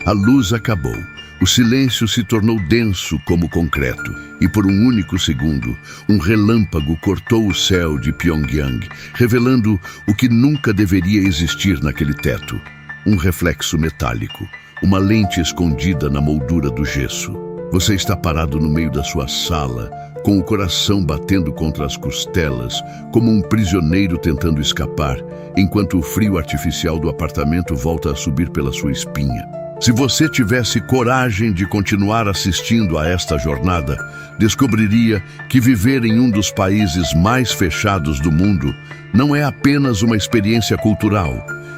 A luz acabou. O silêncio se tornou denso como concreto, e por um único segundo, um relâmpago cortou o céu de Pyongyang, revelando o que nunca deveria existir naquele teto. Um reflexo metálico, uma lente escondida na moldura do gesso. Você está parado no meio da sua sala, com o coração batendo contra as costelas, como um prisioneiro tentando escapar, enquanto o frio artificial do apartamento volta a subir pela sua espinha. Se você tivesse coragem de continuar assistindo a esta jornada, descobriria que viver em um dos países mais fechados do mundo não é apenas uma experiência cultural,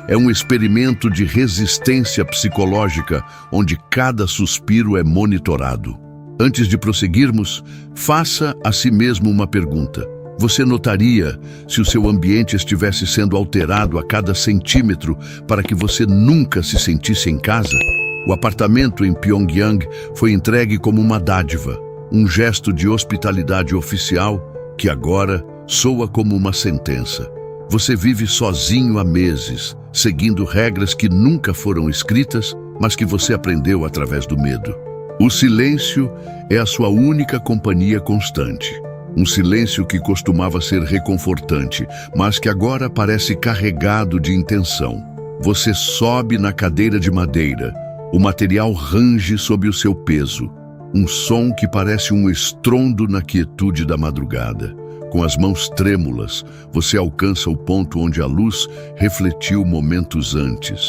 é um experimento de resistência psicológica onde cada suspiro é monitorado. Antes de prosseguirmos, faça a si mesmo uma pergunta. Você notaria se o seu ambiente estivesse sendo alterado a cada centímetro para que você nunca se sentisse em casa? O apartamento em Pyongyang foi entregue como uma dádiva, um gesto de hospitalidade oficial que agora soa como uma sentença. Você vive sozinho há meses, seguindo regras que nunca foram escritas, mas que você aprendeu através do medo. O silêncio é a sua única companhia constante. Um silêncio que costumava ser reconfortante, mas que agora parece carregado de intenção. Você sobe na cadeira de madeira. O material range sob o seu peso. Um som que parece um estrondo na quietude da madrugada. Com as mãos trêmulas, você alcança o ponto onde a luz refletiu momentos antes.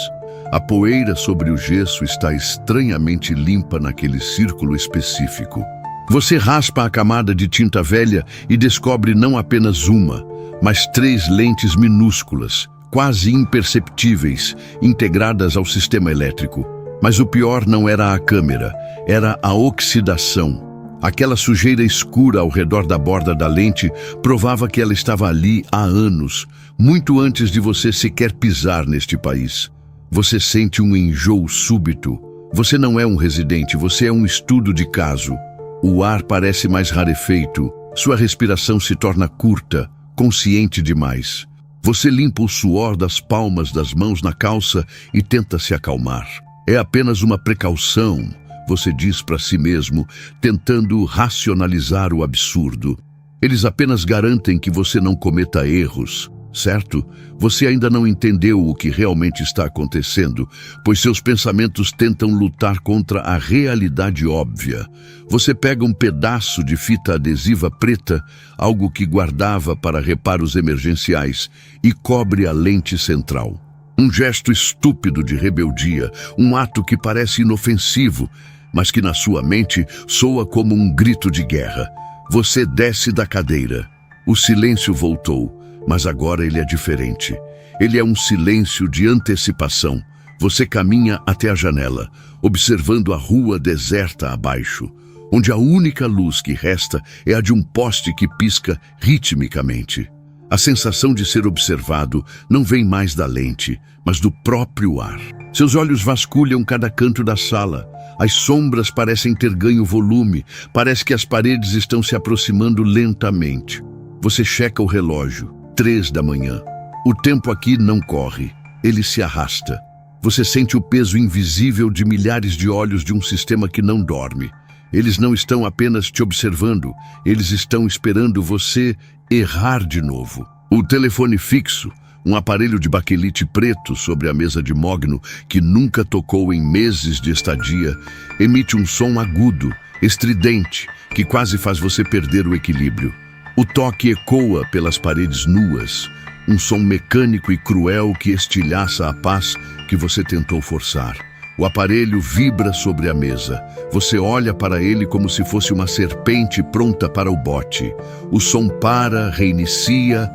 A poeira sobre o gesso está estranhamente limpa naquele círculo específico. Você raspa a camada de tinta velha e descobre não apenas uma, mas 3 lentes minúsculas, quase imperceptíveis, integradas ao sistema elétrico. Mas o pior não era a câmera, era a oxidação. Aquela sujeira escura ao redor da borda da lente provava que ela estava ali há anos, muito antes de você sequer pisar neste país. Você sente um enjoo súbito. Você não é um residente, você é um estudo de caso. O ar parece mais rarefeito, sua respiração se torna curta, consciente demais. Você limpa o suor das palmas das mãos na calça e tenta se acalmar. É apenas uma precaução, você diz para si mesmo, tentando racionalizar o absurdo. Eles apenas garantem que você não cometa erros, certo? Você ainda não entendeu o que realmente está acontecendo, pois seus pensamentos tentam lutar contra a realidade óbvia. Você pega um pedaço de fita adesiva preta, algo que guardava para reparos emergenciais, e cobre a lente central. Um gesto estúpido de rebeldia, um ato que parece inofensivo, mas que na sua mente soa como um grito de guerra. Você desce da cadeira. O silêncio voltou, mas agora ele é diferente. Ele é um silêncio de antecipação. Você caminha até a janela, observando a rua deserta abaixo, onde a única luz que resta é a de um poste que pisca ritmicamente. A sensação de ser observado não vem mais da lente, mas do próprio ar. Seus olhos vasculham cada canto da sala. As sombras parecem ter ganho volume. Parece que as paredes estão se aproximando lentamente. Você checa o relógio. 3 da manhã. O tempo aqui não corre. Ele se arrasta. Você sente o peso invisível de milhares de olhos de um sistema que não dorme. Eles não estão apenas te observando. Eles estão esperando você errar de novo. O telefone fixo, um aparelho de baquelite preto sobre a mesa de mogno que nunca tocou em meses de estadia, emite um som agudo, estridente, que quase faz você perder o equilíbrio. O toque ecoa pelas paredes nuas, um som mecânico e cruel que estilhaça a paz que você tentou forçar. O aparelho vibra sobre a mesa. Você olha para ele como se fosse uma serpente pronta para o bote. O som para, reinicia.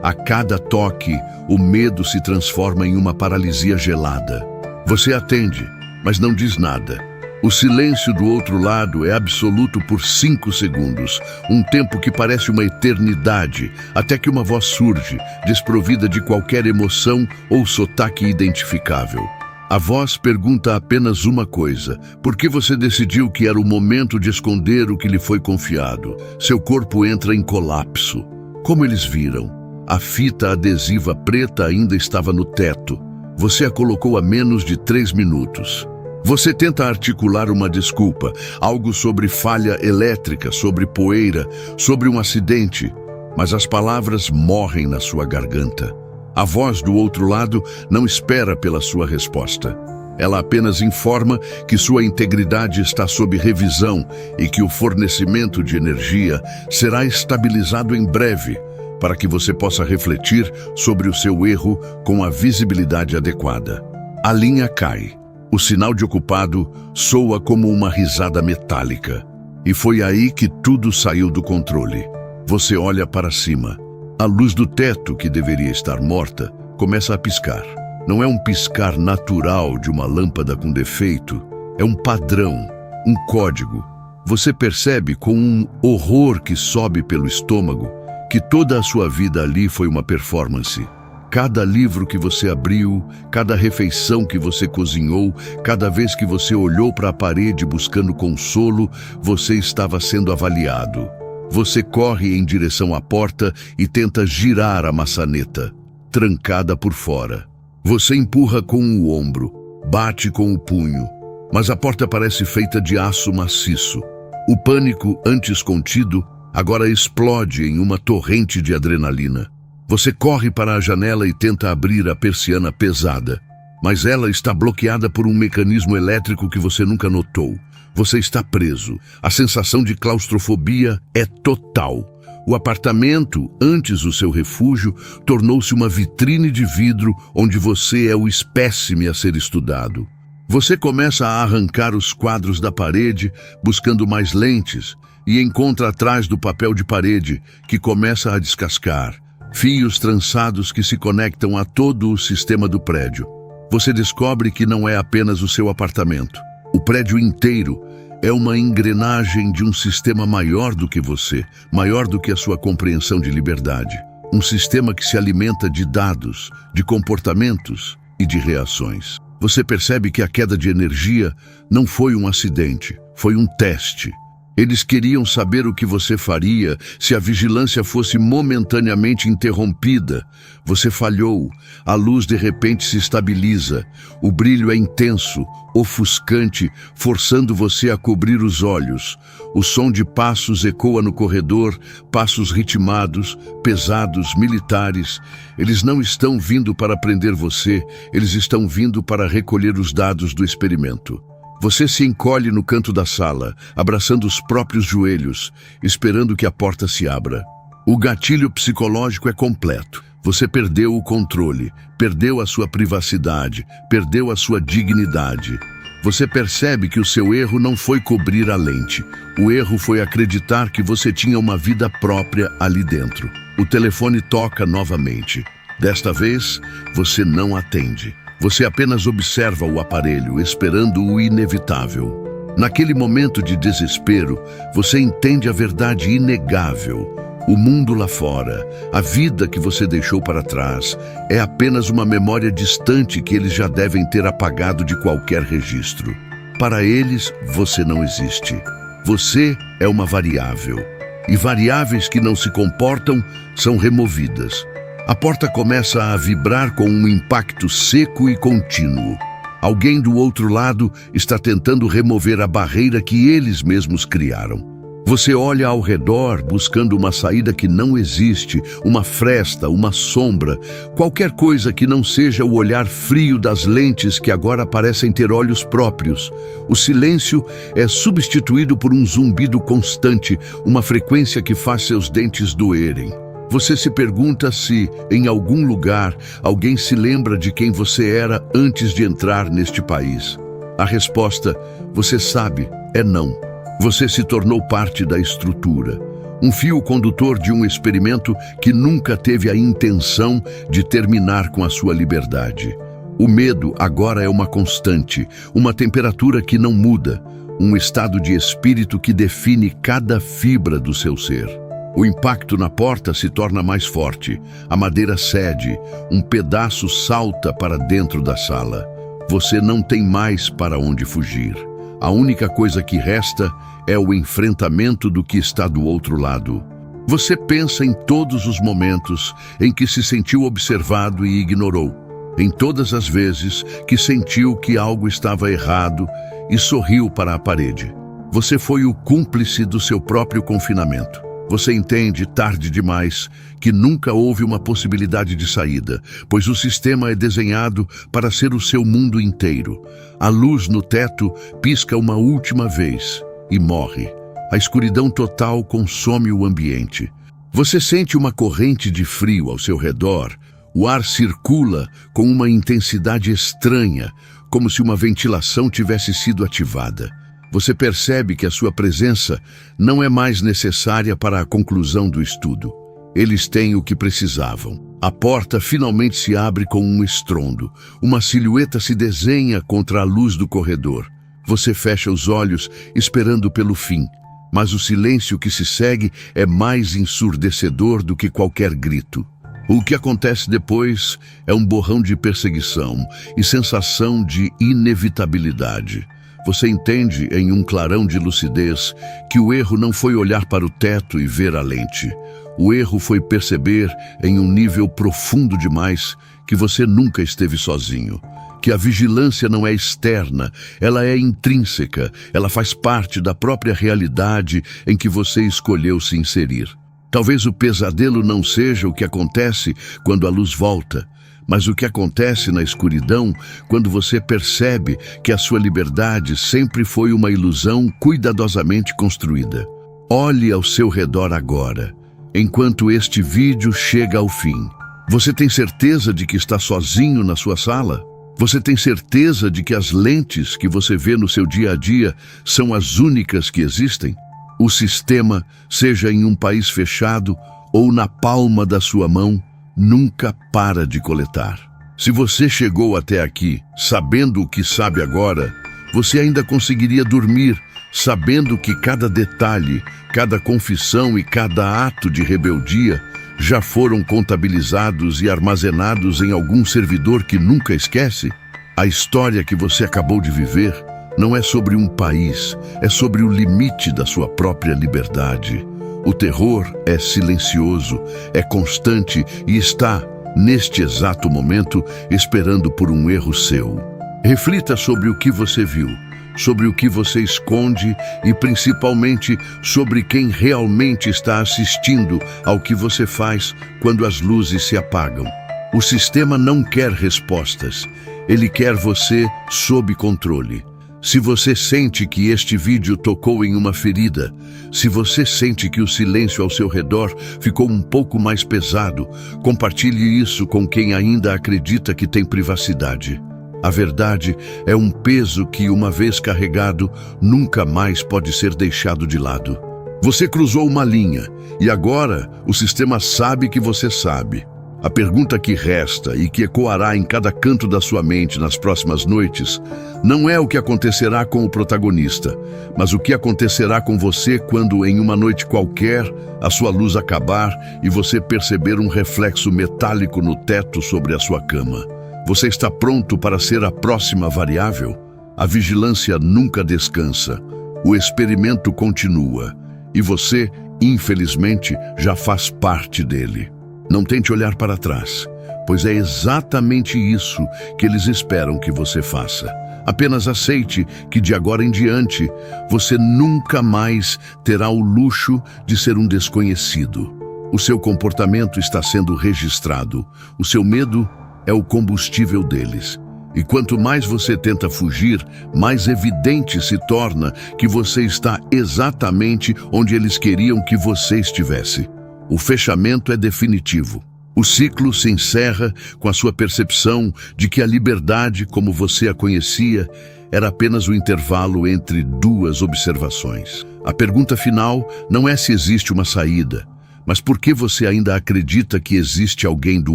A cada toque, o medo se transforma em uma paralisia gelada. Você atende, mas não diz nada. O silêncio do outro lado é absoluto por 5 segundos, um tempo que parece uma eternidade, até que uma voz surge, desprovida de qualquer emoção ou sotaque identificável. A voz pergunta apenas uma coisa: por que você decidiu que era o momento de esconder o que lhe foi confiado? Seu corpo entra em colapso. Como eles viram? A fita adesiva preta ainda estava no teto. Você a colocou a menos de 3 minutos. Você tenta articular uma desculpa, algo sobre falha elétrica, sobre poeira, sobre um acidente, mas as palavras morrem na sua garganta. A voz do outro lado não espera pela sua resposta. Ela apenas informa que sua integridade está sob revisão e que o fornecimento de energia será estabilizado em breve, para que você possa refletir sobre o seu erro com a visibilidade adequada. A linha cai. O sinal de ocupado soa como uma risada metálica. E foi aí que tudo saiu do controle. Você olha para cima. A luz do teto, que deveria estar morta, começa a piscar. Não é um piscar natural de uma lâmpada com defeito. É um padrão, um código. Você percebe com um horror que sobe pelo estômago que toda a sua vida ali foi uma performance. Cada livro que você abriu, cada refeição que você cozinhou, cada vez que você olhou para a parede buscando consolo, você estava sendo avaliado. Você corre em direção à porta e tenta girar a maçaneta, trancada por fora. Você empurra com o ombro, bate com o punho, mas a porta parece feita de aço maciço. O pânico, antes contido, agora explode em uma torrente de adrenalina. Você corre para a janela e tenta abrir a persiana pesada, mas ela está bloqueada por um mecanismo elétrico que você nunca notou. Você está preso. A sensação de claustrofobia é total. O apartamento, antes o seu refúgio, tornou-se uma vitrine de vidro onde você é o espécime a ser estudado. Você começa a arrancar os quadros da parede, buscando mais lentes, e encontra atrás do papel de parede, que começa a descascar. Fios trançados que se conectam a todo o sistema do prédio. Você descobre que não é apenas o seu apartamento. O prédio inteiro é uma engrenagem de um sistema maior do que você, maior do que a sua compreensão de liberdade. Um sistema que se alimenta de dados, de comportamentos e de reações. Você percebe que a queda de energia não foi um acidente, foi um teste. Eles queriam saber o que você faria se a vigilância fosse momentaneamente interrompida. Você falhou. A luz de repente se estabiliza. O brilho é intenso, ofuscante, forçando você a cobrir os olhos. O som de passos ecoa no corredor, passos ritmados, pesados, militares. Eles não estão vindo para prender você, eles estão vindo para recolher os dados do experimento. Você se encolhe no canto da sala, abraçando os próprios joelhos, esperando que a porta se abra. O gatilho psicológico é completo. Você perdeu o controle, perdeu a sua privacidade, perdeu a sua dignidade. Você percebe que o seu erro não foi cobrir a lente. O erro foi acreditar que você tinha uma vida própria ali dentro. O telefone toca novamente. Desta vez, você não atende. Você apenas observa o aparelho, esperando o inevitável. Naquele momento de desespero, você entende a verdade inegável. O mundo lá fora, a vida que você deixou para trás, é apenas uma memória distante que eles já devem ter apagado de qualquer registro. Para eles, você não existe. Você é uma variável. E variáveis que não se comportam são removidas. A porta começa a vibrar com um impacto seco e contínuo. Alguém do outro lado está tentando remover a barreira que eles mesmos criaram. Você olha ao redor buscando uma saída que não existe, uma fresta, uma sombra, qualquer coisa que não seja o olhar frio das lentes que agora parecem ter olhos próprios. O silêncio é substituído por um zumbido constante, uma frequência que faz seus dentes doerem. Você se pergunta se, em algum lugar, alguém se lembra de quem você era antes de entrar neste país. A resposta, você sabe, é não. Você se tornou parte da estrutura, um fio condutor de um experimento que nunca teve a intenção de terminar com a sua liberdade. O medo agora é uma constante, uma temperatura que não muda, um estado de espírito que define cada fibra do seu ser. O impacto na porta se torna mais forte, a madeira cede, um pedaço salta para dentro da sala. Você não tem mais para onde fugir. A única coisa que resta é o enfrentamento do que está do outro lado. Você pensa em todos os momentos em que se sentiu observado e ignorou. em todas as vezes que sentiu que algo estava errado e sorriu para a parede. Você foi o cúmplice do seu próprio confinamento. Você entende, tarde demais, que nunca houve uma possibilidade de saída, pois o sistema é desenhado para ser o seu mundo inteiro. A luz no teto pisca uma última vez e morre. A escuridão total consome o ambiente. Você sente uma corrente de frio ao seu redor. O ar circula com uma intensidade estranha, como se uma ventilação tivesse sido ativada. Você percebe que a sua presença não é mais necessária para a conclusão do estudo. Eles têm o que precisavam. A porta finalmente se abre com um estrondo. Uma silhueta se desenha contra a luz do corredor. Você fecha os olhos, esperando pelo fim. Mas o silêncio que se segue é mais ensurdecedor do que qualquer grito. O que acontece depois é um borrão de perseguição e sensação de inevitabilidade. Você entende, em um clarão de lucidez, que o erro não foi olhar para o teto e ver a lente. O erro foi perceber, em um nível profundo demais, que você nunca esteve sozinho. Que a vigilância não é externa, ela é intrínseca, ela faz parte da própria realidade em que você escolheu se inserir. Talvez o pesadelo não seja o que acontece quando a luz volta, mas o que acontece na escuridão quando você percebe que a sua liberdade sempre foi uma ilusão cuidadosamente construída. Olhe ao seu redor agora, enquanto este vídeo chega ao fim. Você tem certeza de que está sozinho na sua sala? Você tem certeza de que as lentes que você vê no seu dia a dia são as únicas que existem? O sistema, seja em um país fechado ou na palma da sua mão, nunca para de coletar. Se você chegou até aqui, sabendo o que sabe agora, você ainda conseguiria dormir, sabendo que cada detalhe, cada confissão e cada ato de rebeldia já foram contabilizados e armazenados em algum servidor que nunca esquece? A história que você acabou de viver não é sobre um país, é sobre o limite da sua própria liberdade. O terror é silencioso, é constante e está, neste exato momento, esperando por um erro seu. Reflita sobre o que você viu, sobre o que você esconde e, principalmente, sobre quem realmente está assistindo ao que você faz quando as luzes se apagam. O sistema não quer respostas, ele quer você sob controle. Se você sente que este vídeo tocou em uma ferida, se você sente que o silêncio ao seu redor ficou um pouco mais pesado, compartilhe isso com quem ainda acredita que tem privacidade. A verdade é um peso que, uma vez carregado, nunca mais pode ser deixado de lado. Você cruzou uma linha e agora o sistema sabe que você sabe. A pergunta que resta e que ecoará em cada canto da sua mente nas próximas noites não é o que acontecerá com o protagonista, mas o que acontecerá com você quando, em uma noite qualquer, a sua luz acabar e você perceber um reflexo metálico no teto sobre a sua cama. Você está pronto para ser a próxima variável? A vigilância nunca descansa. O experimento continua. E você, infelizmente, já faz parte dele. Não tente olhar para trás, pois é exatamente isso que eles esperam que você faça. Apenas aceite que, de agora em diante, você nunca mais terá o luxo de ser um desconhecido. O seu comportamento está sendo registrado. O seu medo é o combustível deles. E quanto mais você tenta fugir, mais evidente se torna que você está exatamente onde eles queriam que você estivesse. O fechamento é definitivo. O ciclo se encerra com a sua percepção de que a liberdade, como você a conhecia, era apenas o intervalo entre duas observações. A pergunta final não é se existe uma saída, mas por que você ainda acredita que existe alguém do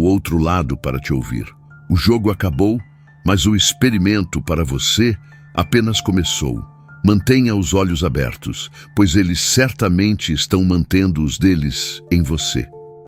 outro lado para te ouvir? O jogo acabou, mas o experimento para você apenas começou. Mantenha os olhos abertos, pois eles certamente estão mantendo os deles em você.